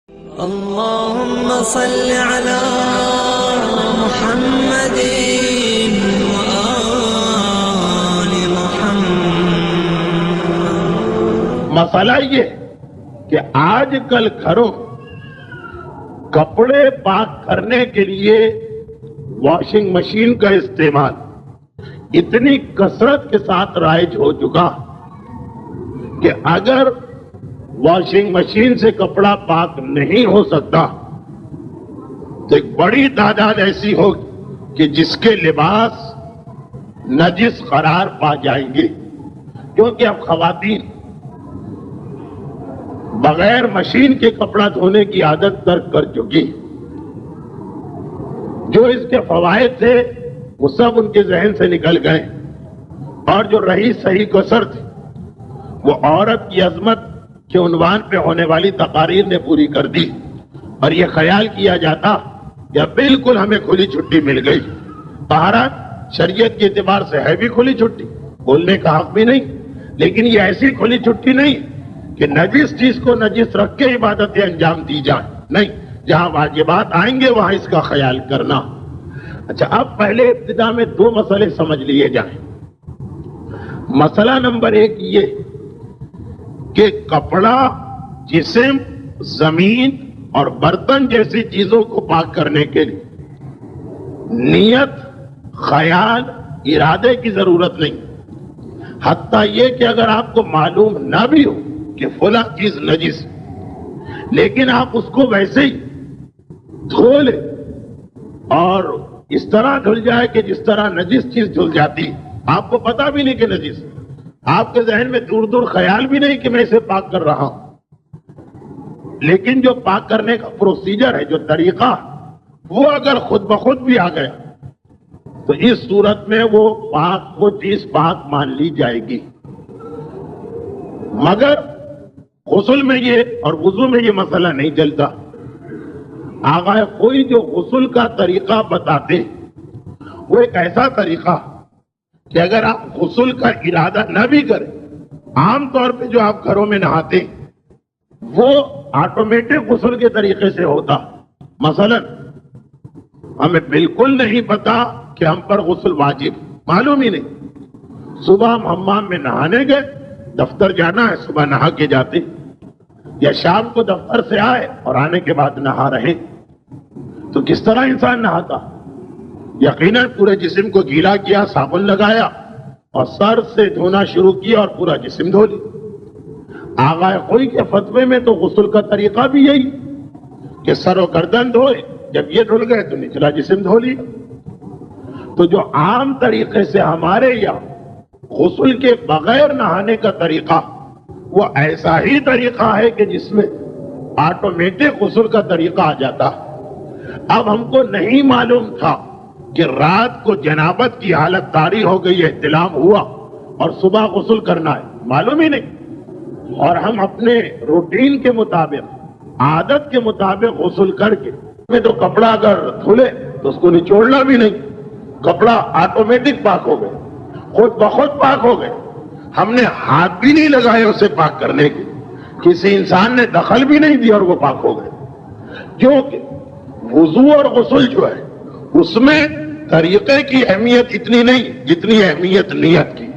اللهم صل على محمد وآل محمد۔ مسئلہ یہ کہ آج کل گھروں کپڑے پاک کرنے کے لیے واشنگ مشین کا استعمال اتنی کثرت کے ساتھ رائج ہو چکا کہ اگر واشنگ مشین سے کپڑا پاک نہیں ہو سکتا تو ایک بڑی تعداد ایسی ہوگی کہ جس کے لباس نجس قرار پا جائیں گے، کیونکہ اب خواتین بغیر مشین کے کپڑا دھونے کی عادت ترک کر چکی۔ جو اس کے فوائد تھے وہ سب ان کے ذہن سے نکل گئے، اور جو رہی صحیح کسر تھی وہ عورت کی عظمت کے عنوان پہ ہونے والی تقاریر نے پوری کر دی، اور یہ خیال کیا جاتا کہ بالکل ہمیں کھلی چھٹی مل گئی۔ طہارت شریعت کے اعتبار سے ہے بھی کھلی چھٹی، بولنے کا حق بھی نہیں، لیکن یہ ایسی کھلی چھٹی نہیں کہ نجس چیز کو نجس رکھ کے عبادتیں انجام دی جائیں، نہیں، جہاں واجبات آئیں گے وہاں اس کا خیال کرنا۔ اچھا، اب پہلے ابتدا میں دو مسئلے سمجھ لیے جائیں۔ مسئلہ نمبر ایک یہ کہ کپڑا، جسم، زمین اور برتن جیسی چیزوں کو پاک کرنے کے لیے نیت، خیال، ارادے کی ضرورت نہیں، حتیٰ یہ کہ اگر آپ کو معلوم نہ بھی ہو کہ فلاں چیز نجس، لیکن آپ اس کو ویسے ہی دھو لیں اور اس طرح دھل جائے کہ جس طرح نجس چیز دھل جاتی، آپ کو پتا بھی نہیں کہ نجس، آپ کے ذہن میں دور دور خیال بھی نہیں کہ میں اسے پاک کر رہا ہوں، لیکن جو پاک کرنے کا پروسیجر ہے، جو طریقہ، وہ اگر خود بخود بھی آ گیا تو اس صورت میں وہ چیز پاک مان لی جائے گی۔ مگر غسل میں یہ اور وضو میں یہ مسئلہ نہیں چلتا۔ آقا کوئی جو غسل کا طریقہ بتاتے وہ ایک ایسا طریقہ کہ اگر آپ غسل کا ارادہ نہ بھی کریں، عام طور پہ جو آپ گھروں میں نہاتے وہ آٹومیٹک غسل کے طریقے سے ہوتا۔ مثلا ہمیں بالکل نہیں پتا کہ ہم پر غسل واجب، معلوم ہی نہیں، صبح ہم حمام میں نہانے گئے، دفتر جانا ہے، صبح نہا کے جاتے، یا شام کو دفتر سے آئے اور آنے کے بعد نہا رہے، تو کس طرح انسان نہاتا؟ یقیناً پورے جسم کو گیلا کیا، صابن لگایا اور سر سے دھونا شروع کیا اور پورا جسم دھو لی۔ آغا کوئی کے فتوے میں تو غسل کا طریقہ بھی یہی کہ سر و گردن دھوئے، جب یہ دھل گئے تو نچلا جسم دھو لیا۔ تو جو عام طریقے سے ہمارے یہاں غسل کے بغیر نہانے کا طریقہ وہ ایسا ہی طریقہ ہے کہ جس میں آٹومیٹک غسل کا طریقہ آ جاتا۔ اب ہم کو نہیں معلوم تھا کہ رات کو جنابت کی حالت طاری ہو گئی، احتلام ہوا اور صبح غسل کرنا ہے، معلوم ہی نہیں، اور ہم اپنے روٹین کے مطابق، عادت کے مطابق غسل کر کے میں تو کپڑا اگر دھلے تو اس کو نچوڑنا بھی نہیں، کپڑا آٹومیٹک پاک ہو گئے، خود بخود پاک ہو گئے، ہم نے ہاتھ بھی نہیں لگائے اسے پاک کرنے کے، کسی انسان نے دخل بھی نہیں دیا اور وہ پاک ہو گئے۔ جو کہ وضو اور غسل جو ہے اس میں طریقے کی اہمیت اتنی نہیں جتنی اہمیت نیت کی۔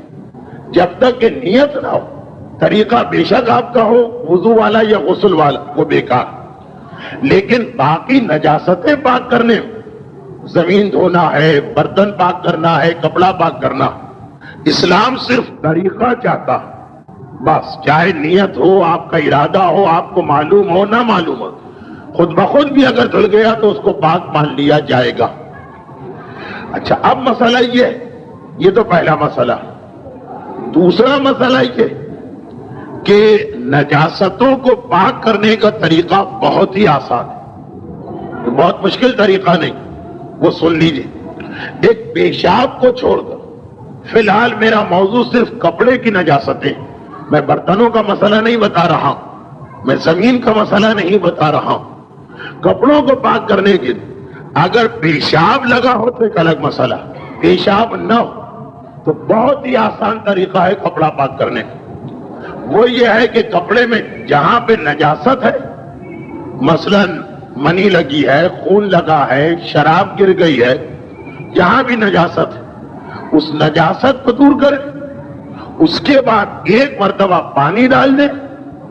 جب تک کہ نیت نہ ہو، طریقہ بے شک آپ کا ہو، وضو والا یا غسل والا، وہ بیکار، لیکن باقی نجاستیں پاک کرنے، زمین دھونا ہے، برتن پاک کرنا ہے، کپڑا پاک کرنا، اسلام صرف طریقہ چاہتا، بس چاہے نیت ہو، آپ کا ارادہ ہو، آپ کو معلوم ہو نہ معلوم ہو، خود بخود بھی اگر دھل گیا تو اس کو پاک مان لیا جائے گا۔ اچھا، اب مسئلہ یہ تو پہلا مسئلہ۔ دوسرا مسئلہ یہ کہ نجاستوں کو پاک کرنے کا طریقہ بہت ہی آسان ہے، بہت مشکل طریقہ نہیں، وہ سن لیجئے۔ ایک پیشاب کو چھوڑ کر، فی الحال میرا موضوع صرف کپڑے کی نجاستیں، میں برتنوں کا مسئلہ نہیں بتا رہا ہوں، میں زمین کا مسئلہ نہیں بتا رہا ہوں، کپڑوں کو پاک کرنے کے لیے اگر پیشاب لگا ہو تو ایک الگ مسئلہ، پیشاب نہ ہو تو بہت ہی آسان طریقہ ہے کپڑا پاک کرنے کا۔ وہ یہ ہے کہ کپڑے میں جہاں پہ نجاست ہے مثلاً منی لگی ہے، خون لگا ہے، شراب گر گئی ہے، جہاں بھی نجاست ہے اس نجاست کو دور کریں، اس کے بعد ایک مرتبہ پانی ڈال دیں،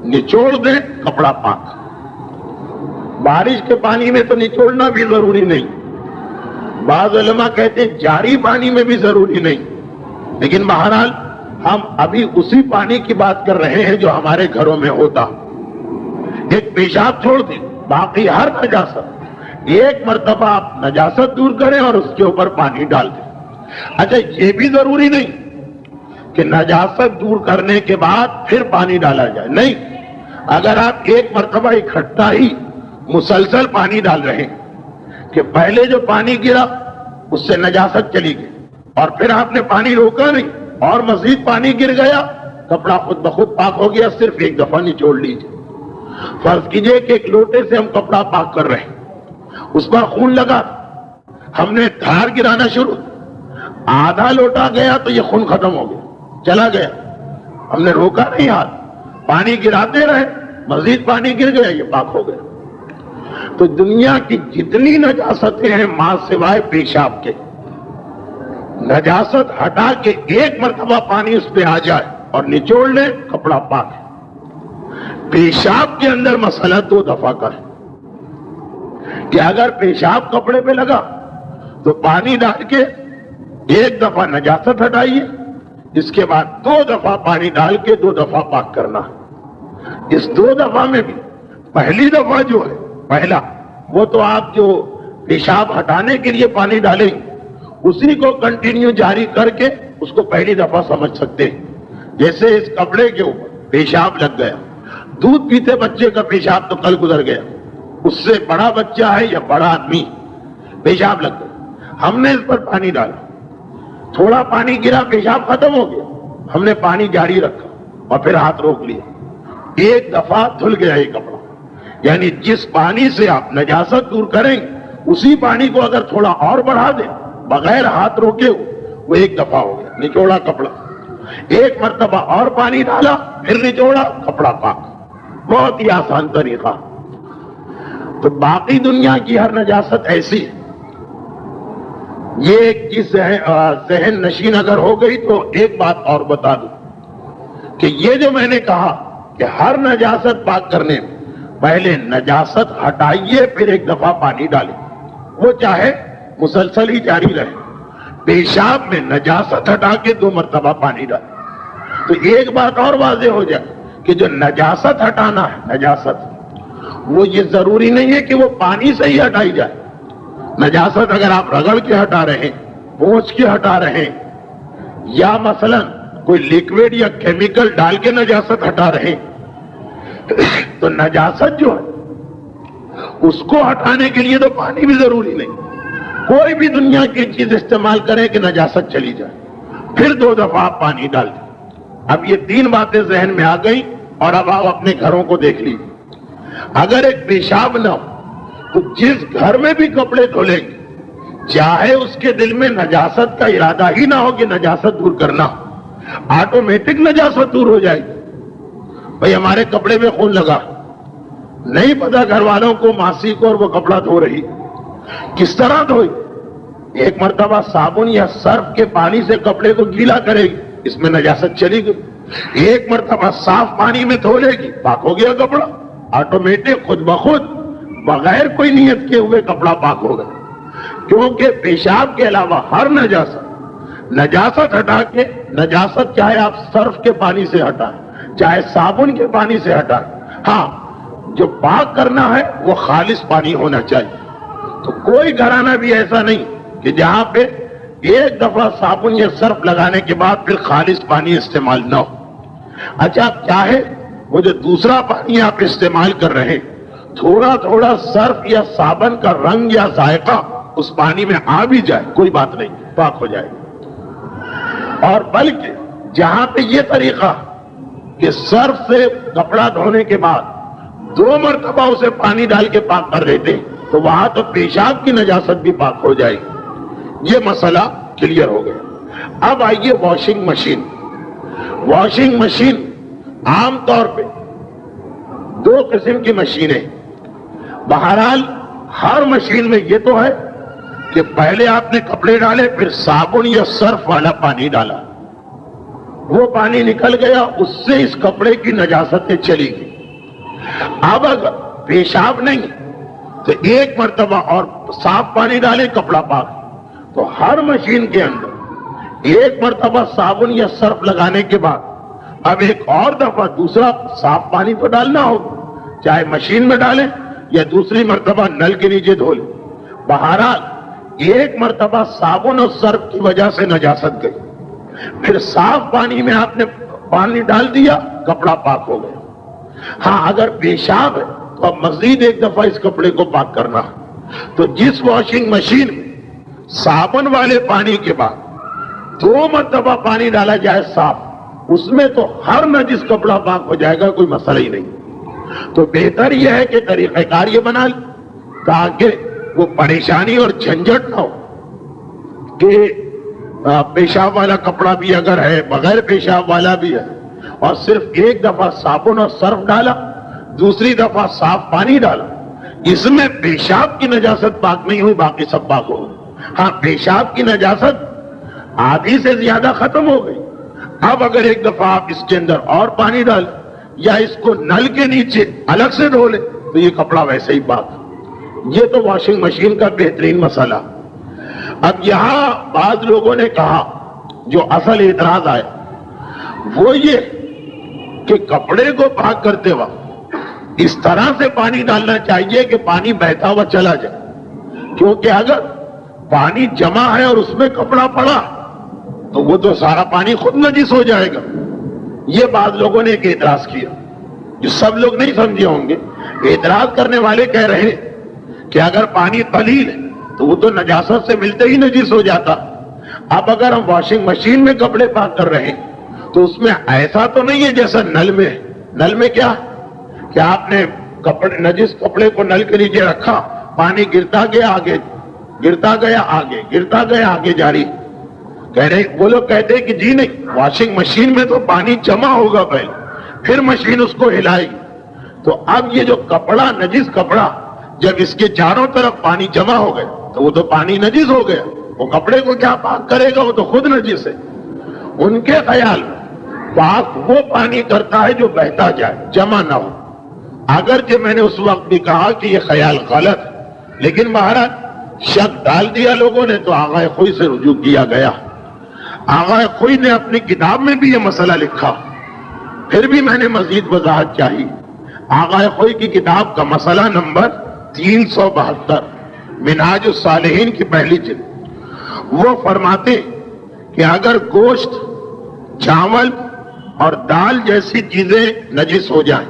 نچوڑ دیں، کپڑا پاک۔ بارش کے پانی میں تو نچوڑنا بھی ضروری نہیں، بعض علماء کہتے ہیں جاری پانی میں بھی ضروری نہیں، لیکن بہرحال ہم ابھی اسی پانی کی بات کر رہے ہیں جو ہمارے گھروں میں ہوتا۔ ایک پیشاب چھوڑ دیں، باقی ہر نجاست ایک مرتبہ آپ نجاست دور کریں اور اس کے اوپر پانی ڈال دیں۔ اچھا یہ بھی ضروری نہیں کہ نجاست دور کرنے کے بعد پھر پانی ڈالا جائے، نہیں، اگر آپ ایک مرتبہ اکٹھا ہی مسلسل پانی ڈال رہے ہیں کہ پہلے جو پانی گرا اس سے نجاست چلی گئی اور پھر آپ نے پانی روکا نہیں اور مزید پانی گر گیا، کپڑا خود بخود پاک ہو گیا، صرف ایک دفعہ نچوڑ لیجیے۔ فرض کیجئے کہ ایک لوٹے سے ہم کپڑا پاک کر رہے ہیں، اس پر خون لگا، ہم نے دھار گرانا شروع، آدھا لوٹا گیا تو یہ خون ختم ہو گیا، چلا گیا، ہم نے روکا نہیں ہاتھ، پانی گراتے رہے، مزید پانی گر گیا، یہ پاک ہو گیا۔ تو دنیا کی جتنی نجاستیں ہیں ماں سوائے پیشاب کے، نجاست ہٹا کے ایک مرتبہ پانی اس پہ آ جائے اور نچوڑ لے، کپڑا پاک ہے۔ پیشاب کے اندر مسئلہ 2 دفعہ کا ہے کہ اگر پیشاب کپڑے پہ لگا تو پانی ڈال کے ایک دفعہ نجاست ہٹائیے، اس کے بعد 2 دفعہ پانی ڈال کے 2 دفعہ پاک کرنا۔ اس 2 دفعہ میں بھی پہلی دفعہ جو ہے پہلا وہ تو آپ جو پیشاب ہٹانے کے لیے پانی ڈالیں اسی کو کنٹینیو جاری کر کے اس کو پہلی دفعہ سمجھ سکتے ہیں۔ جیسے اس کپڑے کے اوپر پیشاب لگ گیا، دودھ پیتے بچے کا پیشاب تو کل گزر گیا، اس سے بڑا بچہ ہے یا بڑا آدمی پیشاب لگ گیا، ہم نے اس پر پانی ڈالا، تھوڑا پانی گرا، پیشاب ختم ہو گیا، ہم نے پانی جاری رکھا اور پھر ہاتھ روک لیا، ایک دفعہ دھل گیا یہ کپڑا۔ یعنی جس پانی سے آپ نجاست دور کریں اسی پانی کو اگر تھوڑا اور بڑھا دیں بغیر ہاتھ روکے وہ ایک دفعہ ہو گیا، نچوڑا کپڑا، ایک مرتبہ اور پانی ڈالا پھر نچوڑا، کپڑا پاک۔ بہت ہی آسان طریقہ۔ تو باقی دنیا کی ہر نجاست ایسی ہے۔ یہ ایک چیز ذہن نشین اگر ہو گئی تو ایک بات اور بتا دوں کہ یہ جو میں نے کہا کہ ہر نجاست پاک کرنے میں پہلے نجاست ہٹائیے پھر ایک دفعہ پانی ڈالیں، وہ چاہے مسلسل ہی جاری رہے، پیشاب میں نجاست ہٹا کے 2 مرتبہ پانی ڈالیں۔ تو ایک بات اور واضح ہو جائے کہ جو نجاست ہٹانا ہے نجاست وہ یہ ضروری نہیں ہے کہ وہ پانی سے ہی ہٹائی جائے۔ نجاست اگر آپ رگڑ کے ہٹا رہے ہیں، پوچھ کے ہٹا رہے ہیں، یا مثلا کوئی لیکویڈ یا کیمیکل ڈال کے نجاست ہٹا رہے ہیں تو نجاست جو ہے اس کو ہٹانے کے لیے تو پانی بھی ضروری نہیں، کوئی بھی دنیا کی چیز استعمال کریں کہ نجاست چلی جائے، پھر 2 دفعہ آپ پانی ڈال دیں۔ اب یہ 3 باتیں ذہن میں آ گئی اور اب آپ اپنے گھروں کو دیکھ لیجیے۔ اگر ایک پیشاب نہ ہو تو جس گھر میں بھی کپڑے دھولیں گے چاہے اس کے دل میں نجاست کا ارادہ ہی نہ ہو کہ نجاست دور کرنا، آٹومیٹک نجاست دور ہو جائے گی۔ بھئی ہمارے کپڑے میں خون لگا، نہیں پتا گھر والوں کو، ماسی کو، اور وہ کپڑا دھو رہی، کس طرح دھوئی؟ ایک مرتبہ صابن یا سرف کے پانی سے کپڑے کو گیلا کرے گی، اس میں نجاست چلی گئی، ایک مرتبہ صاف پانی میں دھو لے گی، پاک ہو گیا کپڑا، آٹومیٹک خود بخود بغیر کوئی نیت کیے ہوئے کپڑا پاک ہو گیا۔ کیونکہ پیشاب کے علاوہ ہر نجاست ہٹا کے، نجاست چاہے آپ سرف کے پانی سے ہٹائیں چاہے صابن کے پانی سے ہٹائیں، ہاں جو پاک کرنا ہے وہ خالص پانی ہونا چاہیے۔ تو کوئی گھرانہ بھی ایسا نہیں کہ جہاں پہ ایک دفعہ صابن یا سرف لگانے کے بعد پھر خالص پانی استعمال نہ ہو۔ اچھا چاہے وہ جو دوسرا پانی آپ استعمال کر رہے ہیں تھوڑا تھوڑا سرف یا صابن کا رنگ یا ذائقہ اس پانی میں آ بھی جائے کوئی بات نہیں، پاک ہو جائے گا۔ اور بلکہ جہاں پہ یہ طریقہ کہ سرف سے کپڑا دھونے کے بعد 2 مرتبہ اسے پانی ڈال کے پاک کر دیتے تو وہاں تو پیشاب کی نجاست بھی پاک ہو جائے گی۔ یہ مسئلہ کلیئر ہو گیا۔ اب آئیے واشنگ مشین۔ واشنگ مشین عام طور پہ 2 قسم کی مشینیں، بہرحال ہر مشین میں یہ تو ہے کہ پہلے آپ نے کپڑے ڈالے، پھر صابن یا سرف والا پانی ڈالا، وہ پانی نکل گیا، اس سے اس کپڑے کی نجاستیں چلی گئی۔ اب اگر پیشاب نہیں تو ایک مرتبہ اور صاف پانی ڈالے، کپڑا پاک۔ تو ہر مشین کے اندر ایک مرتبہ صابن یا سرف لگانے کے بعد اب ایک اور دفعہ دوسرا صاف پانی تو ڈالنا ہوگا، چاہے مشین میں ڈالیں یا دوسری مرتبہ نل کے نیچے دھو لیں۔ بہرحال ایک مرتبہ صابن اور سرف کی وجہ سے نجاست گئی، پھر صاف پانی میں آپ نے پانی ڈال دیا، کپڑا پاک ہو گیا۔ ہاں اگر پیشاب ہے تو اب مزید ایک دفعہ اس کپڑے کو پاک کرنا۔ تو جس واشنگ مشین میں صابن والے پانی کے بعد 2 مرتبہ پانی ڈالا جائے صاف، اس میں تو ہر نجس کپڑا پاک ہو جائے گا، کوئی مسئلہ ہی نہیں۔ تو بہتر یہ ہے کہ طریقہ کار یہ بنا لیں تاکہ وہ پریشانی اور جھنجھٹ نہ ہو کہ پیشاب والا کپڑا بھی اگر ہے، بغیر پیشاب والا بھی ہے، اور صرف ایک دفعہ صابن اور سرف ڈالا، دوسری دفعہ صاف پانی ڈالا، اس میں پیشاب کی نجاست پاک نہیں ہوئی، باقی سب پاک ہو گئی۔ ہاں پیشاب کی نجاست آدھی سے زیادہ ختم ہو گئی۔ اب اگر ایک دفعہ آپ اس کے اندر اور پانی ڈالیں یا اس کو نل کے نیچے الگ سے دھو لیں تو یہ کپڑا ویسے ہی پاک۔ یہ تو واشنگ مشین کا بہترین مسئلہ۔ اب یہاں بعض لوگوں نے کہا، جو اصل اعتراض آیا وہ یہ کہ کپڑے کو پاک کرتے وقت اس طرح سے پانی ڈالنا چاہیے کہ پانی بہتا ہوا چلا جائے، کیونکہ اگر پانی جمع ہے اور اس میں کپڑا پڑا تو وہ تو سارا پانی خود نجس ہو جائے گا۔ یہ بعض لوگوں نے ایک اعتراض کیا جو سب لوگ نہیں سمجھے ہوں گے۔ اعتراض کرنے والے کہہ رہے ہیں کہ اگر پانی قلیل ہے تو وہ تو نجاست سے ملتے ہی نجس ہو جاتا۔ اب اگر ہم واشنگ مشین میں کپڑے پاک کر رہے ہیں تو اس میں ایسا تو نہیں ہے جیسا نل میں ہے۔ نل میں کیا کہ آپ نے نجس کپڑے کو نل کے نیچے رکھا، پانی گرتا گیا آگے، گرتا گیا آگے، گرتا گیا آگے جاری۔ کہہ رہے وہ لوگ کہتے ہیں کہ جی نہیں، واشنگ مشین میں تو پانی جمع ہوگا پہلے، پھر مشین اس کو ہلائے گی۔ تو اب یہ جو کپڑا، نجس کپڑا، جب اس کے چاروں طرف پانی جمع ہو گیا تو وہ تو پانی نجس ہو گیا، وہ کپڑے کو کیا پاک کرے گا، وہ تو خود نجس ہے۔ ان کے خیال میں پاک وہ پانی کرتا ہے جو بہتا جائے، جمع نہ ہو۔ اگرچہ میں نے اس وقت بھی کہا کہ یہ خیال غلط ہے، لیکن مہاراج شک ڈال دیا لوگوں نے تو آغا خوئی سے رجوع کیا گیا۔ آغا خوئی نے اپنی کتاب میں بھی یہ مسئلہ لکھا، پھر بھی میں نے مزید وضاحت چاہی۔ آغا خوئی کی کتاب کا مسئلہ نمبر 372، منہاج الصالحین کی پہلی جلد۔ وہ فرماتے کہ اگر گوشت، چاول اور دال جیسی چیزیں نجس ہو جائیں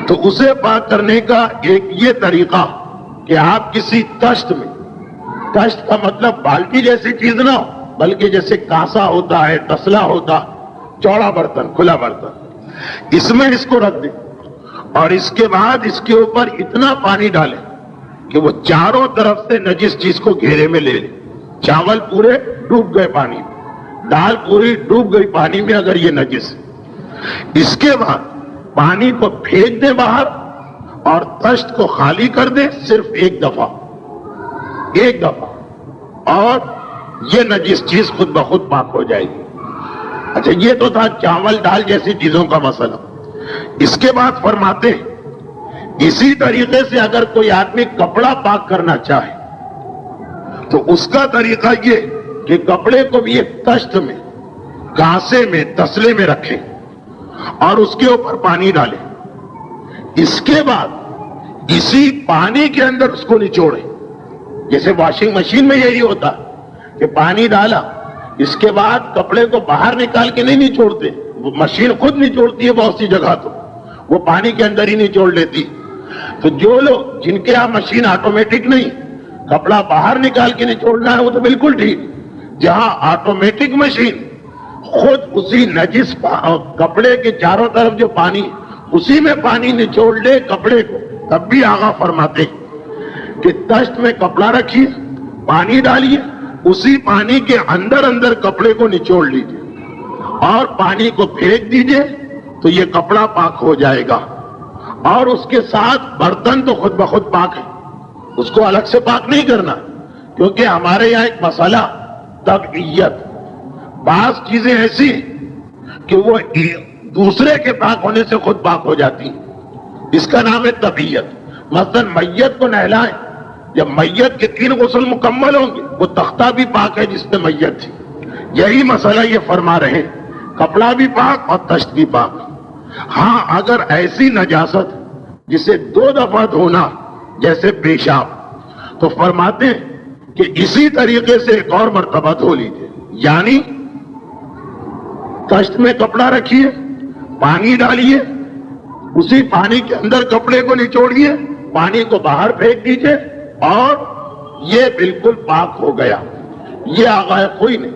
تو اسے پاک کرنے کا ایک یہ طریقہ کہ آپ کسی تشت میں، تشت کا مطلب بالٹی جیسی چیز نہ ہو بلکہ جیسے کاسا ہوتا ہے، تسلا ہوتا، چوڑا برتن، کھلا برتن، اس میں اس کو رکھ دیں اور اس کے بعد اس کے اوپر اتنا پانی ڈالیں کہ وہ چاروں طرف سے نجس چیز کو گھیرے میں لے لیں۔ چاول پورے ڈوب گئے پانی میں، دال پوری ڈوب گئی پانی میں اگر یہ نجس ہے۔ اس کے بعد پانی کو پھینک دیں باہر اور تشت کو خالی کر دیں، صرف ایک دفعہ، اور یہ نجس چیز خود بخود پاک ہو جائے گی۔ اچھا، یہ تو تھا چاول دال جیسی چیزوں کا مسئلہ۔ اس کے بعد فرماتے ہیں اسی طریقے سے اگر کوئی آدمی کپڑا پاک کرنا چاہے تو اس کا طریقہ یہ کہ کپڑے کو بھی ایک تشت میں، کاسے میں، تسلے میں رکھیں اور اس کے اوپر پانی ڈالیں۔ اس کے بعد اسی پانی کے اندر اس کو نچوڑیں، جیسے واشنگ مشین میں یہی ہوتا کہ پانی ڈالا، اس کے بعد کپڑے کو باہر نکال کے نہیں نچوڑتے، وہ مشین خود نچوڑتی ہے بہت سی جگہ، تو وہ پانی کے اندر ہی نچوڑ لیتی۔ تو جو لوگ جن کے یہاں مشین آٹومیٹک نہیں، کپڑا باہر نکال کے نچوڑنا ہے وہ تو بالکل ٹھیک۔ جہاں آٹومیٹک مشین خود اسی نجس کپڑے کے چاروں طرف جو پانی، اسی میں پانی نچوڑ لے کپڑے کو، تب بھی آغا فرماتے کہ تشت میں کپڑا رکھیے، پانی ڈالیے، اسی پانی کے اندر اندر کپڑے کو نچوڑ لیجیے اور پانی کو پھینک دیجیے تو یہ کپڑا پاک ہو جائے گا۔ اور اس کے ساتھ برتن تو خود بخود پاک ہے، اس کو الگ سے پاک نہیں کرنا، کیونکہ ہمارے یہاں ایک مسئلہ طبعیت، بعض چیزیں ایسی کہ وہ دوسرے کے پاک ہونے سے خود پاک ہو جاتی ہیں، اس کا نام ہے طبعیت۔ مثلا میت کو نہلائیں، جب میت کے 3 غسل مکمل ہوں گے وہ تختہ بھی پاک ہے جس میں میت تھی، یہی مسئلہ یہ فرما رہے ہیں، کپڑا بھی پاک اور تشت بھی پاک۔ ہاں اگر ایسی نجاست جسے 2 دفعہ دھونا جیسے پیشاب، تو فرماتے ہیں کہ اسی طریقے سے ایک اور مرتبہ دھو لیجیے، یعنی تشت میں کپڑا رکھیے، پانی ڈالیے، اسی پانی کے اندر کپڑے کو نچوڑیے، پانی کو باہر پھینک دیجیے اور یہ بالکل پاک ہو گیا۔ یہ آغا خوئی نے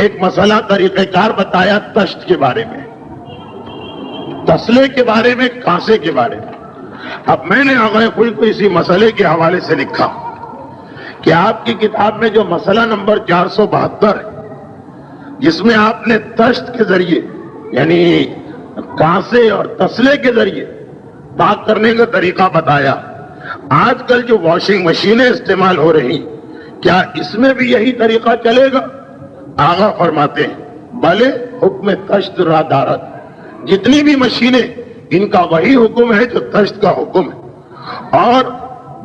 ایک مسئلہ طریقہ کار بتایا تشت کے بارے میں، تسلے کے بارے میں، کانسے کے بارے میں۔ اب میں نے آغا خوئی کو اسی مسئلے کے حوالے سے لکھا کہ آپ کی کتاب میں جو مسئلہ نمبر 472 ہے، جس میں آپ نے تشت کے ذریعے یعنی کانسے اور تسلے کے ذریعے پاک کرنے کا طریقہ بتایا، آج کل جو واشنگ مشینیں استعمال ہو رہی، کیا اس میں بھی یہی طریقہ چلے گا؟ آغا فرماتے ہیں بھلے حکم تشت را دارت، جتنی بھی مشینیں ان کا وہی حکم ہے جو تشت کا حکم ہے، اور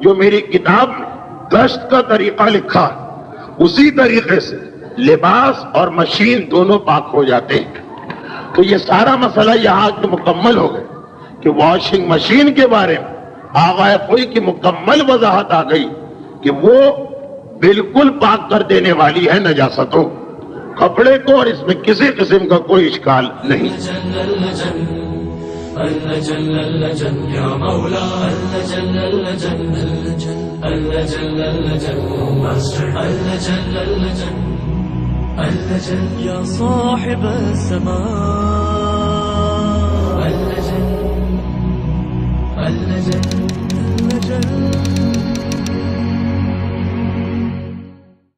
جو میری کتاب میں تشت کا طریقہ لکھا اسی طریقے سے لباس اور مشین دونوں پاک ہو جاتے ہیں۔ تو یہ سارا مسئلہ یہاں کے مکمل ہو گئے کہ واشنگ مشین کے بارے میں آغا خوئی کی مکمل وضاحت آ گئی کہ وہ بالکل پاک کر دینے والی ہے نجاستوں، کپڑے کو، اور اس میں کسی قسم کا کوئی اشکال نہیں۔ يا صاحب السماء